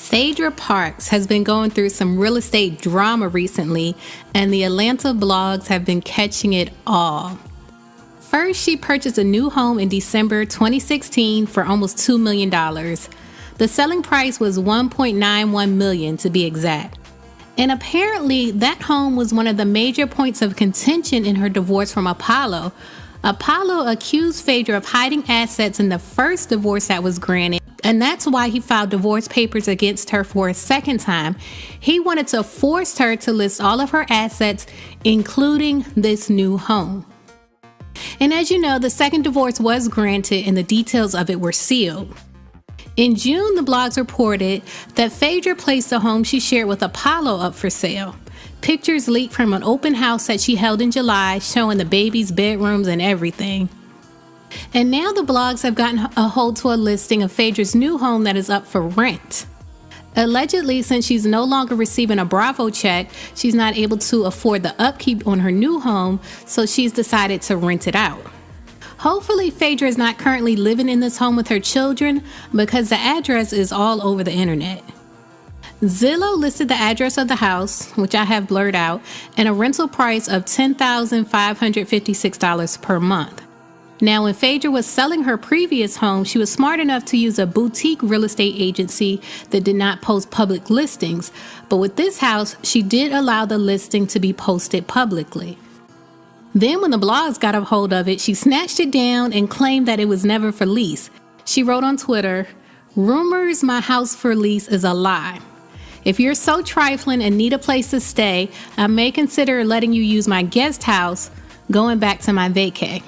Phaedra Parks has been going through some real estate drama recently, and the Atlanta blogs have been catching it all. First, she purchased a new home in December 2016 for almost $2 million. The selling price was $1.91 million to be exact. And apparently, that home was one of the major points of contention in her divorce from Apollo. Apollo accused Phaedra of hiding assets in the first divorce that was granted, and that's why he filed divorce papers against her for a second time. He wanted to force her to list all of her assets, including this new home. And as you know, the second divorce was granted and the details of it were sealed. In June, the blogs reported that Phaedra placed the home she shared with Apollo up for sale. Pictures leaked from an open house that she held in July, showing the baby's bedrooms and everything. And now the blogs have gotten a hold to a listing of Phaedra's new home that is up for rent. Allegedly, since she's no longer receiving a Bravo check, she's not able to afford the upkeep on her new home, so she's decided to rent it out. Hopefully, Phaedra is not currently living in this home with her children, because the address is all over the internet. Zillow listed the address of the house, which I have blurred out, and a rental price of $10,556 per month. Now, when Phaedra was selling her previous home, she was smart enough to use a boutique real estate agency that did not post public listings. But with this house, she did allow the listing to be posted publicly. Then when the blogs got a hold of it, she snatched it down and claimed that it was never for lease. She wrote on Twitter, "Rumors my house for lease is a lie. If you're so trifling and need a place to stay, I may consider letting you use my guest house, going back to my vacay."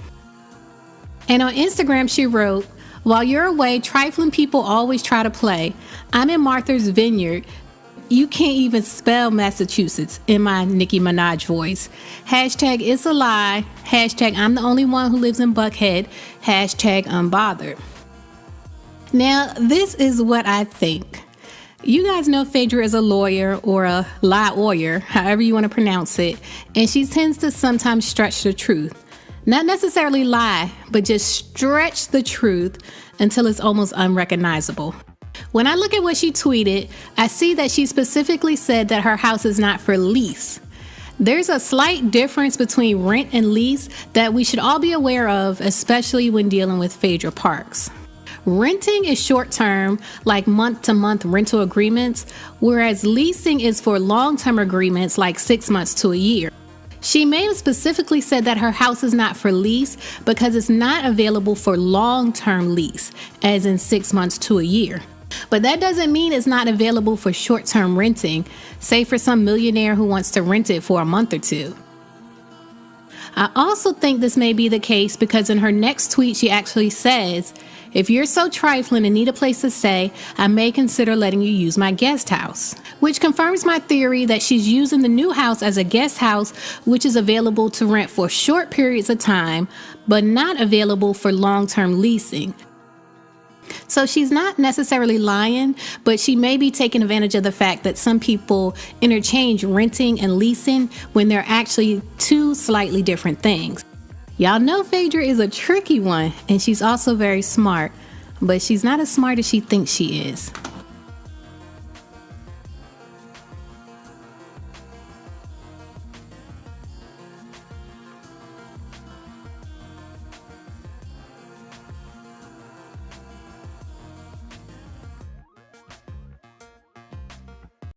And on Instagram, she wrote, "While you're away, trifling people always try to play. I'm in Martha's Vineyard. You can't even spell Massachusetts," in my Nicki Minaj voice. Hashtag it's a lie. Hashtag I'm the only one who lives in Buckhead. Hashtag unbothered. Now, this is what I think. You guys know Phaedra is a lawyer or a lie-oyer, however you want to pronounce it, and she tends to sometimes stretch the truth. Not necessarily lie, but just stretch the truth until it's almost unrecognizable. When I look at what she tweeted, I see that she specifically said that her house is not for lease. There's a slight difference between rent and lease that we should all be aware of, especially when dealing with Phaedra Parks. Renting is short-term, like month-to-month rental agreements, whereas leasing is for long-term agreements like 6 months to a year. She may have specifically said that her house is not for lease because it's not available for long-term lease, as in 6 months to a year. But that doesn't mean it's not available for short-term renting, say for some millionaire who wants to rent it for a month or two. I also think this may be the case because in her next tweet she actually says, "If you're so trifling and need a place to stay, I may consider letting you use my guest house," which confirms my theory that she's using the new house as a guest house, which is available to rent for short periods of time, but not available for long-term leasing. So she's not necessarily lying, but she may be taking advantage of the fact that some people interchange renting and leasing when they're actually two slightly different things. Y'all know Phaedra is a tricky one, and she's also very smart, but she's not as smart as she thinks she is.